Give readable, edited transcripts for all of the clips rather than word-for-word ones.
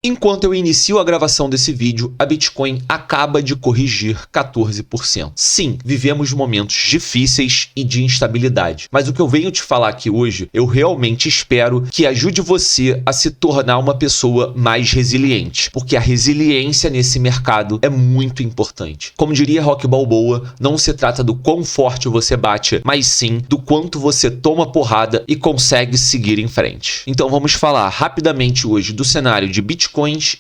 Enquanto eu inicio a gravação desse vídeo, a Bitcoin acaba de corrigir 14%. Sim, vivemos momentos difíceis e de instabilidade, mas o que eu venho te falar aqui hoje, eu realmente espero que ajude você a se tornar uma pessoa mais resiliente, porque a resiliência nesse mercado é muito importante. Como diria Rock Balboa, não se trata do quão forte você bate, mas sim do quanto você toma porrada e consegue seguir em frente. Então vamos falar rapidamente hoje do cenário de Bitcoins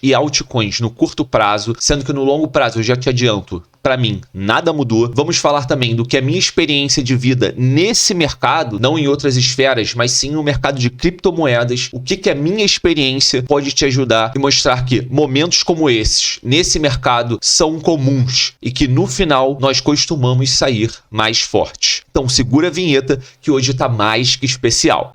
e altcoins no curto prazo, sendo que no longo prazo eu já te adianto, para mim, nada mudou. Vamos falar também do que é a minha experiência de vida nesse mercado, não em outras esferas, mas sim no mercado de criptomoedas. O que a minha experiência pode te ajudar e mostrar que momentos como esses, nesse mercado, são comuns e que no final nós costumamos sair mais fortes. Então segura a vinheta que hoje tá mais que especial.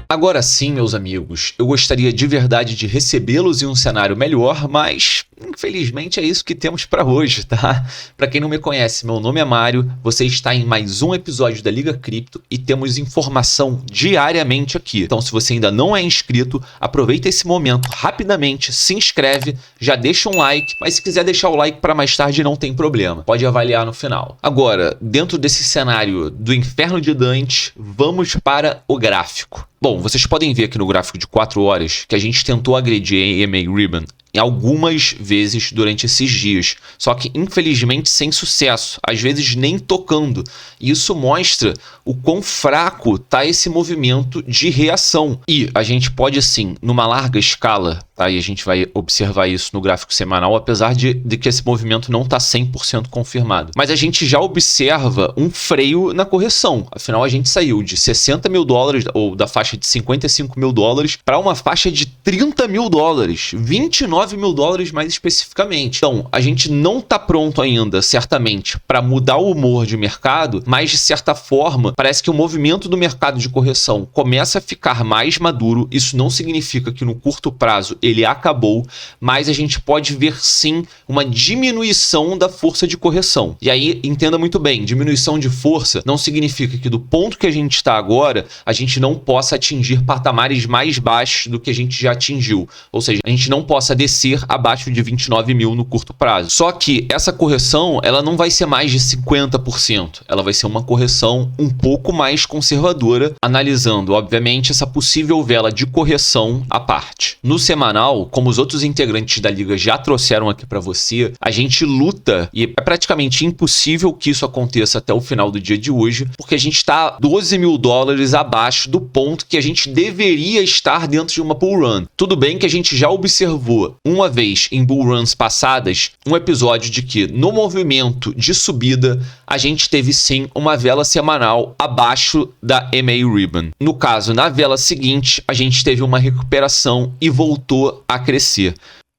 Agora sim, meus amigos, eu gostaria de verdade de recebê-los em um cenário melhor, mas infelizmente é isso que temos para hoje, tá? Para quem não me conhece, meu nome é Mário, você está em mais um episódio da Liga Cripto e temos informação diariamente aqui. Então, se você ainda não é inscrito, aproveita esse momento rapidamente, se inscreve, já deixa um like, mas se quiser deixar o like para mais tarde não tem problema, pode avaliar no final. Agora, dentro desse cenário do inferno de Dante, vamos para o gráfico. Bom, vocês podem ver aqui no gráfico de 4 horas que a gente tentou agredir a EMA Ribbon algumas vezes durante esses dias, só que infelizmente sem sucesso, às vezes nem tocando. Isso mostra o quão fraco está esse movimento de reação. E a gente pode sim, numa larga escala, tá? E a gente vai observar isso no gráfico semanal, apesar de que esse movimento não está 100% confirmado. Mas a gente já observa um freio na correção. Afinal, a gente saiu de 60 mil dólares, ou da faixa de 55 mil dólares, para uma faixa de 30 mil dólares, 29 mil dólares mais especificamente. Então, a gente não está pronto ainda, certamente, para mudar o humor de mercado, mas de certa forma, parece que o movimento do mercado de correção começa a ficar mais maduro. Isso não significa que no curto prazo ele acabou, mas a gente pode ver sim uma diminuição da força de correção. E aí, entenda muito bem, diminuição de força não significa que do ponto que a gente está agora, a gente não possa atingir patamares mais baixos do que a gente já atingiu. Ou seja, a gente não possa descer abaixo de 29 mil no curto prazo. Só que essa correção, ela não vai ser mais de 50%. Ela vai ser uma correção um pouco mais conservadora, analisando, obviamente, essa possível vela de correção à parte. No semanal, como os outros integrantes da liga já trouxeram aqui para você, a gente luta, e é praticamente impossível que isso aconteça até o final do dia de hoje, porque a gente está 12 mil dólares abaixo do ponto que a gente deveria estar dentro de uma bull run. Tudo bem que a gente já observou uma vez em bull runs passadas, um episódio de que no movimento de subida, a gente teve sim uma vela semanal abaixo da EMA Ribbon. No caso, na vela seguinte, a gente teve uma recuperação e voltou a crescer.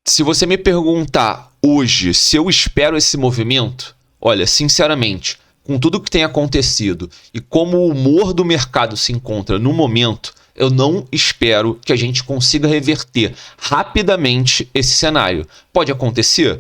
Se você me perguntar hoje se eu espero esse movimento, olha, sinceramente, com tudo que tem acontecido e como o humor do mercado se encontra no momento, eu não espero que a gente consiga reverter rapidamente esse cenário. Pode acontecer?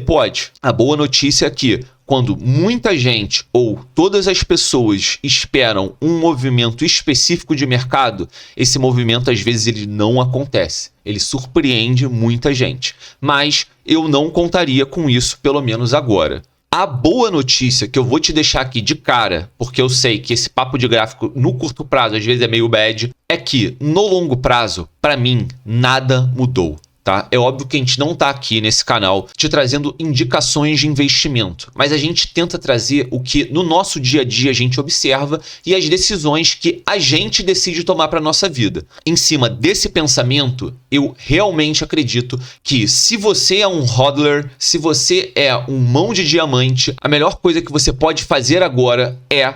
Pode. A boa notícia é que quando muita gente ou todas as pessoas esperam um movimento específico de mercado, esse movimento às vezes ele não acontece. Ele surpreende muita gente. Mas eu não contaria com isso, pelo menos agora. A boa notícia que eu vou te deixar aqui de cara, porque eu sei que esse papo de gráfico no curto prazo às vezes é meio bad, é que no longo prazo, para mim, nada mudou. Tá? É óbvio que a gente não está aqui nesse canal te trazendo indicações de investimento, mas a gente tenta trazer o que no nosso dia a dia a gente observa e as decisões que a gente decide tomar para nossa vida. Em cima desse pensamento, eu realmente acredito que se você é um hodler, se você é um mão de diamante, a melhor coisa que você pode fazer agora é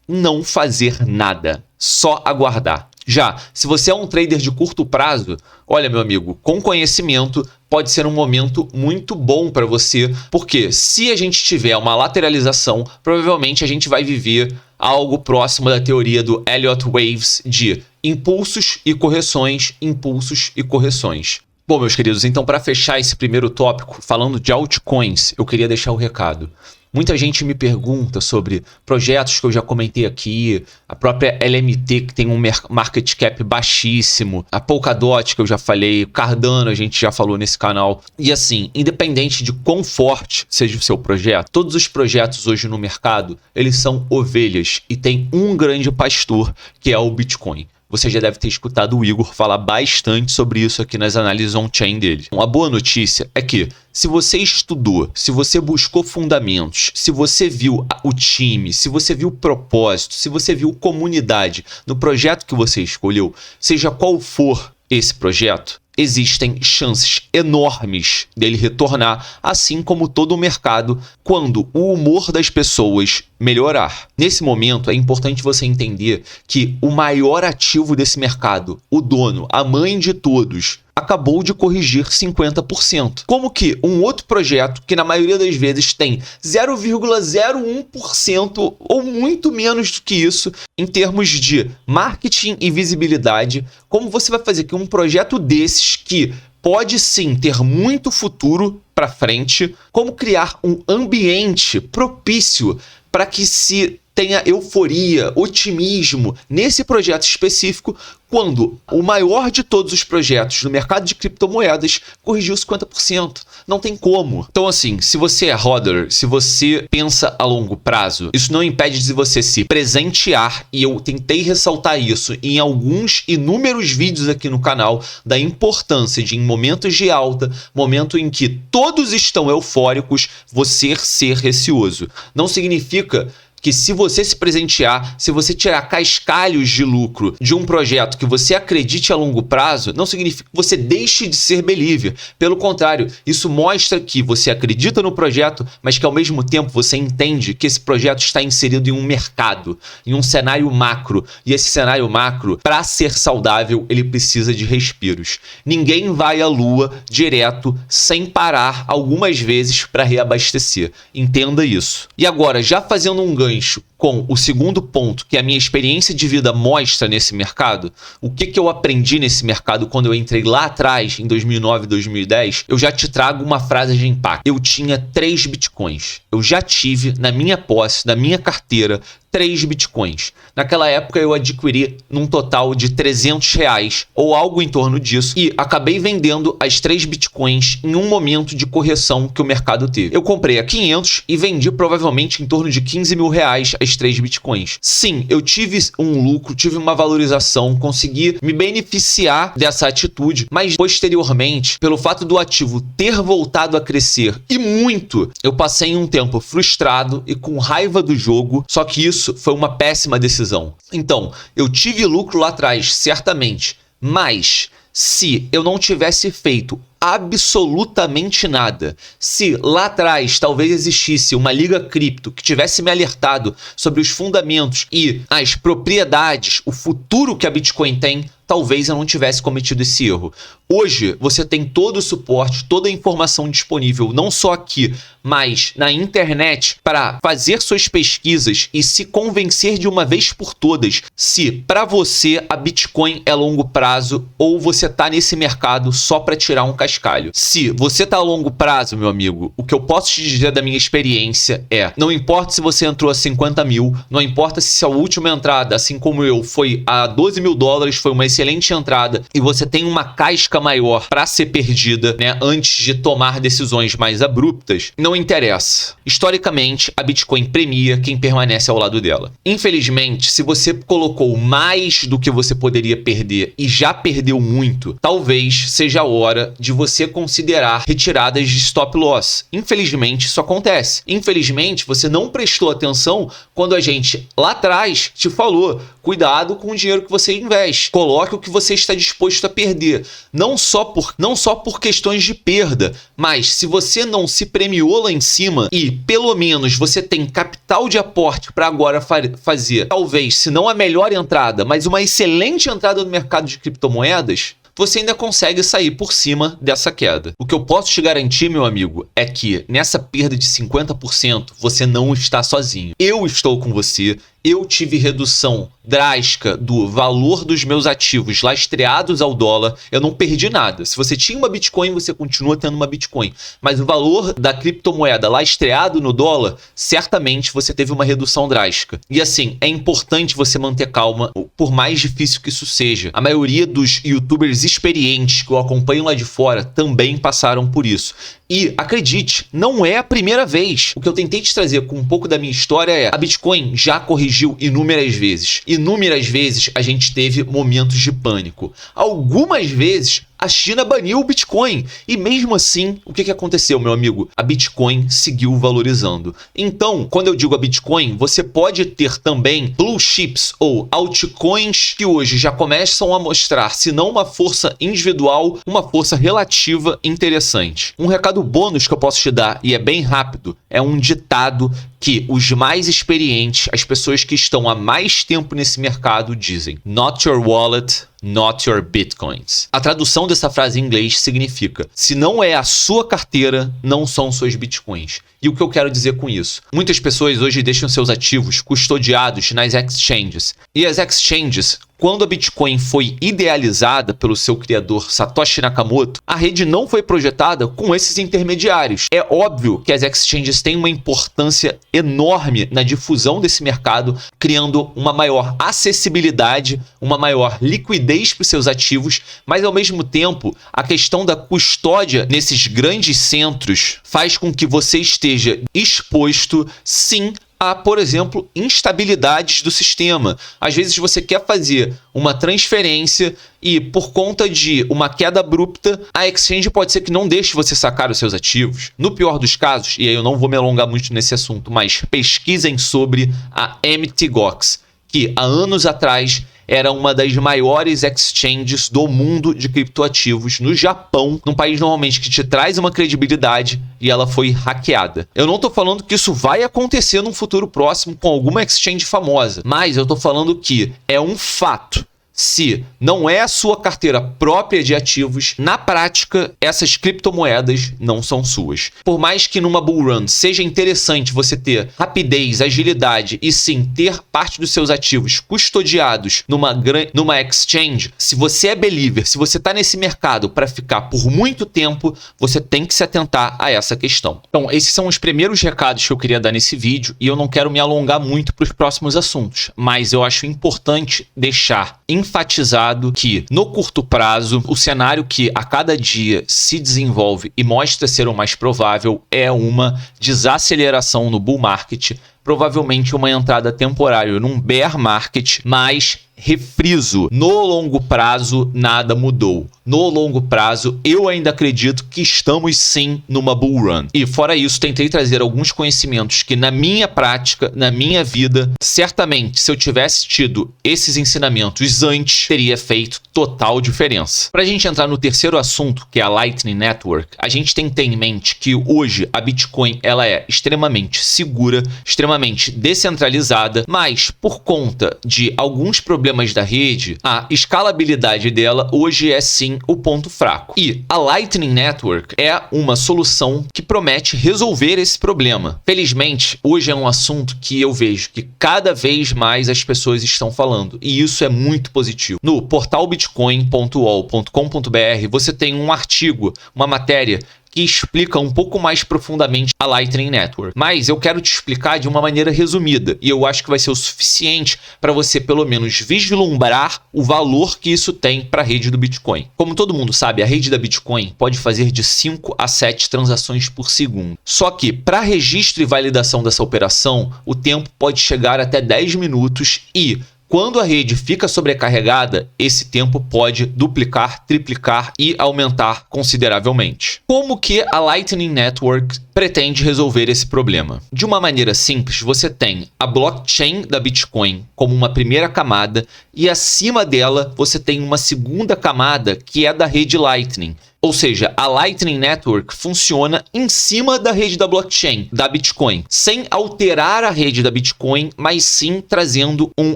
não fazer nada, só aguardar. Já, se você é um trader de curto prazo, olha, meu amigo, com conhecimento pode ser um momento muito bom para você, porque se a gente tiver uma lateralização, provavelmente a gente vai viver algo próximo da teoria do Elliott Waves de impulsos e correções, impulsos e correções. Bom, meus queridos, então para fechar esse primeiro tópico, falando de altcoins, eu queria deixar o recado. Muita gente me pergunta sobre projetos que eu já comentei aqui, a própria LMT, que tem um market cap baixíssimo, a Polkadot, que eu já falei, o Cardano, a gente já falou nesse canal. E assim, independente de quão forte seja o seu projeto, todos os projetos hoje no mercado, eles são ovelhas e tem um grande pastor, que é o Bitcoin. Você já deve ter escutado o Igor falar bastante sobre isso aqui nas análises on-chain dele. A boa notícia é que, se você estudou, se você buscou fundamentos, se você viu o time, se você viu o propósito, se você viu comunidade no projeto que você escolheu, seja qual for esse projeto, existem chances enormes dele retornar, assim como todo o mercado, quando o humor das pessoas melhorar. Nesse momento, é importante você entender que o maior ativo desse mercado, o dono, a mãe de todos, acabou de corrigir 50%. Como que um outro projeto, que na maioria das vezes tem 0,01% ou muito menos do que isso, em termos de marketing e visibilidade, como você vai fazer que um projeto desses, que pode sim ter muito futuro para frente, como criar um ambiente propício para que se tenha euforia, otimismo nesse projeto específico, quando o maior de todos os projetos no mercado de criptomoedas corrigiu 50%. Não tem como. Então assim, se você é hodler, se você pensa a longo prazo, isso não impede de você se presentear, e eu tentei ressaltar isso em alguns inúmeros vídeos aqui no canal, da importância de, em momentos de alta, momento em que todos estão eufóricos, você ser receoso. Não significa que se você se presentear, se você tirar cascalhos de lucro de um projeto que você acredite a longo prazo, não significa que você deixe de ser believer. Pelo contrário, isso mostra que você acredita no projeto, mas que ao mesmo tempo você entende que esse projeto está inserido em um mercado, em um cenário macro. E esse cenário macro, para ser saudável, ele precisa de respiros. Ninguém vai à lua direto sem parar algumas vezes para reabastecer. Entenda isso. E agora, já fazendo um gancho com o segundo ponto que a minha experiência de vida mostra nesse mercado, o que eu aprendi nesse mercado quando eu entrei lá atrás, em 2009, 2010, eu já te trago uma frase de impacto. Eu tinha 3 bitcoins. Eu já tive na minha posse, na minha carteira, 3 bitcoins. Naquela época eu adquiri num total de R$300 ou algo em torno disso, e acabei vendendo as 3 bitcoins em um momento de correção que o mercado teve. Eu comprei a 500 e vendi provavelmente em torno de R$15 mil as 3 bitcoins. Sim, eu tive um lucro, tive uma valorização, consegui me beneficiar dessa atitude, mas posteriormente, pelo fato do ativo ter voltado a crescer e muito, eu passei um tempo frustrado e com raiva do jogo, só que isso foi uma péssima decisão. Então, eu tive lucro lá atrás, certamente, mas se eu não tivesse feito absolutamente nada, se lá atrás talvez existisse uma liga cripto que tivesse me alertado sobre os fundamentos e as propriedades, o futuro que a Bitcoin tem, talvez eu não tivesse cometido esse erro. Hoje você tem todo o suporte, toda a informação disponível, não só aqui, mas na internet, para fazer suas pesquisas e se convencer de uma vez por todas se para você a Bitcoin é longo prazo ou você está nesse mercado só para tirar um cascalho. Se você está a longo prazo, meu amigo, o que eu posso te dizer da minha experiência é, não importa se você entrou a 50 mil, não importa se a última entrada, assim como eu, foi a $12 mil, foi uma excelente entrada e você tem uma casca maior para ser perdida, né, antes de tomar decisões mais abruptas, não interessa. Historicamente, a Bitcoin premia quem permanece ao lado dela. Infelizmente, se você colocou mais do que você poderia perder e já perdeu muito, talvez seja a hora de você considerar retiradas de stop loss. Infelizmente, isso acontece. Infelizmente, você não prestou atenção quando a gente lá atrás te falou: cuidado com o dinheiro que você investe. Coloque o que você está disposto a perder. Não só por questões de perda, mas se você não se premiou lá em cima e pelo menos você tem capital de aporte para agora fazer, talvez, se não a melhor entrada, mas uma excelente entrada no mercado de criptomoedas, você ainda consegue sair por cima dessa queda. O que eu posso te garantir, meu amigo, é que nessa perda de 50% você não está sozinho. Eu estou com você, eu tive redução drástica do valor dos meus ativos lastreados ao dólar, eu não perdi nada. Se você tinha uma Bitcoin, você continua tendo uma Bitcoin. Mas o valor da criptomoeda lastreado no dólar, certamente você teve uma redução drástica. E assim, é importante você manter calma, por mais difícil que isso seja. A maioria dos youtubers experientes que eu acompanho lá de fora também passaram por isso. E, acredite, não é a primeira vez. O que eu tentei te trazer com um pouco da minha história é: a Bitcoin já corrigiu inúmeras vezes. Inúmeras vezes a gente teve momentos de pânico. Algumas vezes a China baniu o Bitcoin. E mesmo assim, o que aconteceu, meu amigo? A Bitcoin seguiu valorizando. Então, quando eu digo a Bitcoin, você pode ter também blue chips ou altcoins que hoje já começam a mostrar, se não uma força individual, uma força relativa interessante. Um recado bônus que eu posso te dar, e é bem rápido, é um ditado que os mais experientes, as pessoas que estão há mais tempo nesse mercado, dizem: Not your wallet, not your bitcoins. A tradução dessa frase em inglês significa: se não é a sua carteira, não são suas bitcoins. E o que eu quero dizer com isso? Muitas pessoas hoje deixam seus ativos custodiados nas exchanges. E as exchanges, quando a Bitcoin foi idealizada pelo seu criador Satoshi Nakamoto, a rede não foi projetada com esses intermediários. É óbvio que as exchanges têm uma importância enorme na difusão desse mercado, criando uma maior acessibilidade, uma maior liquidez para os seus ativos, mas ao mesmo tempo, a questão da custódia nesses grandes centros faz com que você esteja exposto, sim, a, por exemplo, instabilidades do sistema. Às vezes você quer fazer uma transferência e, por conta de uma queda abrupta, a exchange pode ser que não deixe você sacar os seus ativos. No pior dos casos, e aí eu não vou me alongar muito nesse assunto, mas pesquisem sobre a Mt. Gox, que há anos atrás era uma das maiores exchanges do mundo de criptoativos no Japão, num país normalmente que te traz uma credibilidade, e ela foi hackeada. Eu não estou falando que isso vai acontecer num futuro próximo com alguma exchange famosa, mas eu estou falando que é um fato. Se não é a sua carteira própria de ativos, na prática, essas criptomoedas não são suas. Por mais que numa bull run seja interessante você ter rapidez, agilidade e sim ter parte dos seus ativos custodiados numa exchange, se você é believer, se você está nesse mercado para ficar por muito tempo, você tem que se atentar a essa questão. Então, esses são os primeiros recados que eu queria dar nesse vídeo e eu não quero me alongar muito para os próximos assuntos, mas eu acho importante deixar enfatizado que, no curto prazo, o cenário que a cada dia se desenvolve e mostra ser o mais provável é uma desaceleração no bull market, provavelmente uma entrada temporária num bear market, mas refriso, no longo prazo nada mudou. No longo prazo, eu ainda acredito que estamos sim numa bull run. E fora isso, tentei trazer alguns conhecimentos que na minha prática, na minha vida, certamente se eu tivesse tido esses ensinamentos antes, teria feito total diferença. Para a gente entrar no terceiro assunto, que é a Lightning Network, a gente tem que ter em mente que hoje a Bitcoin ela é extremamente segura, extremamente descentralizada, mas por conta de alguns problemas da rede, a escalabilidade dela hoje é sim o ponto fraco. E a Lightning Network é uma solução que promete resolver esse problema. Felizmente, hoje é um assunto que eu vejo que cada vez mais as pessoas estão falando, e isso é muito positivo. No portal bitcoin.ol.com.br você tem um artigo, uma matéria que explica um pouco mais profundamente a Lightning Network. Mas eu quero te explicar de uma maneira resumida, e eu acho que vai ser o suficiente para você pelo menos vislumbrar o valor que isso tem para a rede do Bitcoin. Como todo mundo sabe, a rede da Bitcoin pode fazer de 5 a 7 transações por segundo. Só que para registro e validação dessa operação, o tempo pode chegar até 10 minutos e quando a rede fica sobrecarregada, esse tempo pode duplicar, triplicar e aumentar consideravelmente. Como que a Lightning Network pretende resolver esse problema? De uma maneira simples, você tem a blockchain da Bitcoin como uma primeira camada e acima dela você tem uma segunda camada que é da rede Lightning, Ou seja, a Lightning Network funciona em cima da rede da blockchain, da Bitcoin, sem alterar a rede da Bitcoin, mas sim trazendo um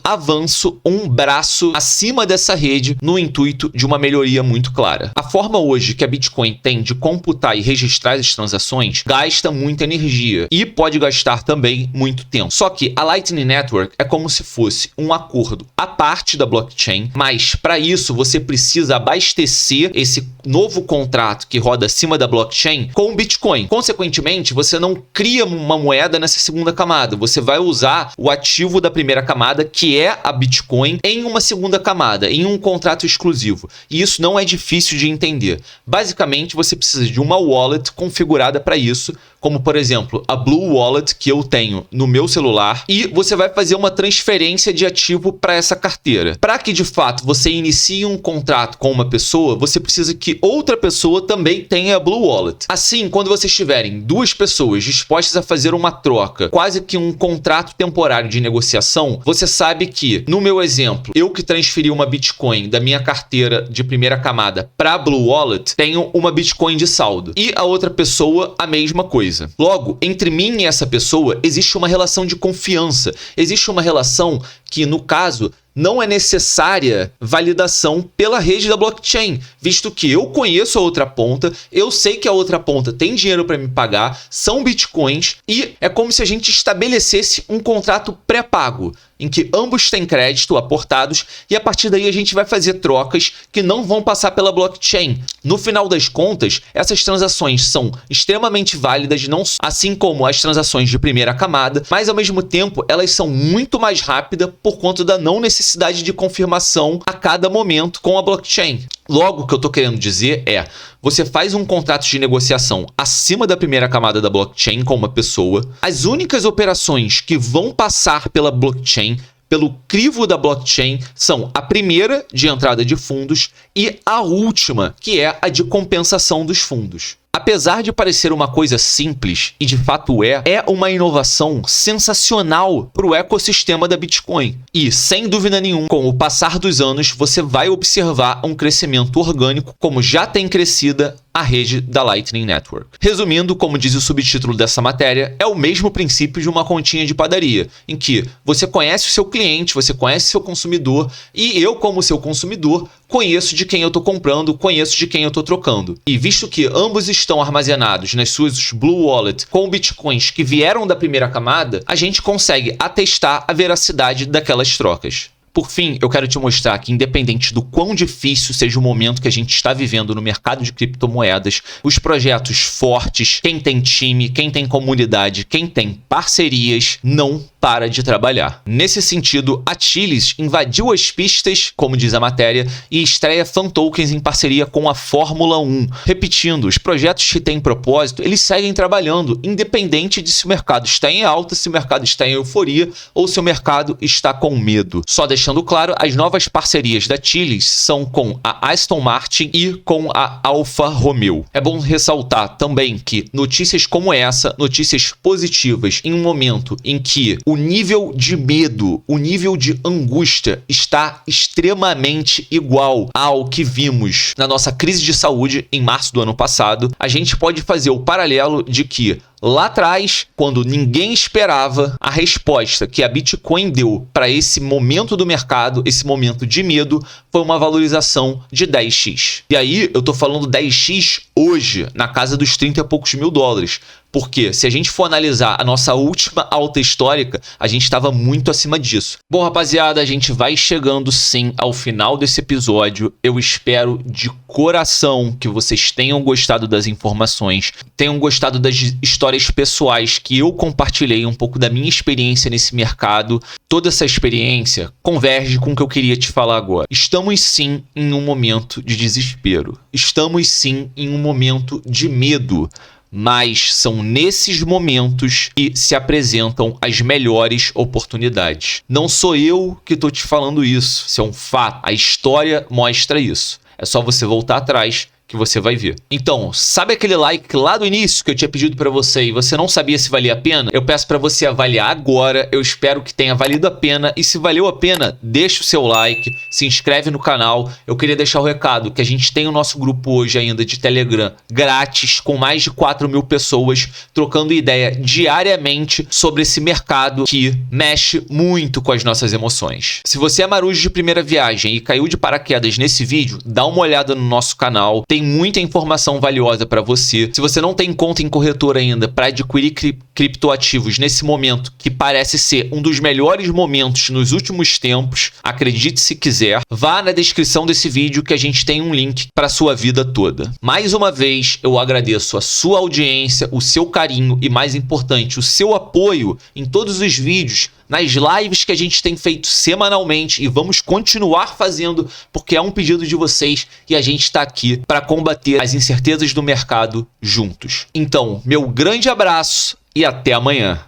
avanço, um braço acima dessa rede no intuito de uma melhoria muito clara. A forma hoje que a Bitcoin tem de computar e registrar as transações gasta muita energia e pode gastar também muito tempo. Só que a Lightning Network é como se fosse um acordo à parte da blockchain, mas para isso você precisa abastecer esse novo contrato que roda acima da blockchain com o Bitcoin. Consequentemente, você não cria uma moeda nessa segunda camada, você vai usar o ativo da primeira camada, que é a Bitcoin, em uma segunda camada, em um contrato exclusivo. E isso não é difícil de entender. Basicamente, você precisa de uma wallet configurada para isso, como por exemplo a Blue Wallet que eu tenho no meu celular, e você vai fazer uma transferência de ativo para essa carteira. Para que de fato você inicie um contrato com uma pessoa, você precisa que outra pessoa também tenha a Blue Wallet. Assim, quando vocês tiverem duas pessoas dispostas a fazer uma troca, quase que um contrato temporário de negociação, você sabe que, no meu exemplo, eu que transferi uma Bitcoin da minha carteira de primeira camada para a Blue Wallet, tenho uma Bitcoin de saldo. E a outra pessoa, a mesma coisa. Logo, entre mim e essa pessoa, existe uma relação de confiança. Existe uma relação que, no caso, não é necessária validação pela rede da blockchain, visto que eu conheço a outra ponta, eu sei que a outra ponta tem dinheiro para me pagar, são bitcoins, e é como se a gente estabelecesse um contrato pré-pago, em que ambos têm crédito aportados, e a partir daí a gente vai fazer trocas que não vão passar pela blockchain. No final das contas, essas transações são extremamente válidas, não assim como as transações de primeira camada, mas ao mesmo tempo elas são muito mais rápidas por conta da não necessidade de confirmação a cada momento com a blockchain. Logo, o que eu estou querendo dizer é, você faz um contrato de negociação acima da primeira camada da blockchain com uma pessoa, as únicas operações que vão passar pela blockchain, pelo crivo da blockchain, são a primeira, de entrada de fundos, e a última, que é a de compensação dos fundos. Apesar de parecer uma coisa simples, e de fato é uma inovação sensacional para o ecossistema da Bitcoin. E, sem dúvida nenhuma, com o passar dos anos, você vai observar um crescimento orgânico, como já tem crescida a rede da Lightning Network. Resumindo, como diz o subtítulo dessa matéria, é o mesmo princípio de uma continha de padaria, em que você conhece o seu cliente, você conhece o seu consumidor, e eu, como seu consumidor, conheço de quem eu estou comprando, conheço de quem eu estou trocando. E visto que ambos estão armazenados nas suas Blue Wallet com bitcoins que vieram da primeira camada, a gente consegue atestar a veracidade daquelas trocas. Por fim, eu quero te mostrar que, independente do quão difícil seja o momento que a gente está vivendo no mercado de criptomoedas, os projetos fortes, quem tem time, quem tem comunidade, quem tem parcerias, não para de trabalhar. Nesse sentido, a Chilis invadiu as pistas, como diz a matéria, e estreia fan tokens em parceria com a Fórmula 1. Repetindo, os projetos que têm propósito, eles seguem trabalhando, independente de se o mercado está em alta, se o mercado está em euforia ou se o mercado está com medo. Só deixando claro, as novas parcerias da Chilis são com a Aston Martin e com a Alfa Romeo. É bom ressaltar também que notícias como essa, notícias positivas, em um momento em que o nível de medo, o nível de angústia está extremamente igual ao que vimos na nossa crise de saúde em março do ano passado, a gente pode fazer o paralelo de que lá atrás, quando ninguém esperava, a resposta que a Bitcoin deu para esse momento do mercado, esse momento de medo, foi uma valorização de 10x. E aí, eu tô falando 10x hoje, na casa dos 30 e poucos mil dólares. Porque se a gente for analisar a nossa última alta histórica, a gente estava muito acima disso. Bom, rapaziada, a gente vai chegando sim ao final desse episódio. Eu espero de coração que vocês tenham gostado das informações, tenham gostado das histórias pessoais que eu compartilhei, um pouco da minha experiência nesse mercado. Toda essa experiência converge com o que eu queria te falar agora. Estamos sim em um momento de desespero. Estamos sim em um momento de medo. Mas são nesses momentos que se apresentam as melhores oportunidades. Não sou eu que estou te falando isso, isso é um fato. A história mostra isso. É só você voltar atrás que você vai ver. Então, sabe aquele like lá do início que eu tinha pedido para você e você não sabia se valia a pena? Eu peço para você avaliar agora, eu espero que tenha valido a pena e se valeu a pena, deixa o seu like, se inscreve no canal. Eu queria deixar o recado que a gente tem o nosso grupo hoje ainda de Telegram grátis, com mais de 4.000 pessoas trocando ideia diariamente sobre esse mercado que mexe muito com as nossas emoções. Se você é marujo de primeira viagem e caiu de paraquedas nesse vídeo, dá uma olhada no nosso canal, tem muita informação valiosa para você. Se você não tem conta em corretora ainda para adquirir criptoativos nesse momento, que parece ser um dos melhores momentos nos últimos tempos, acredite se quiser, vá na descrição desse vídeo que a gente tem um link para sua vida toda. Mais uma vez, eu agradeço a sua audiência, o seu carinho e, mais importante, o seu apoio em todos os vídeos, nas lives que a gente tem feito semanalmente e vamos continuar fazendo porque é um pedido de vocês e a gente está aqui para combater as incertezas do mercado juntos. Então, meu grande abraço e até amanhã.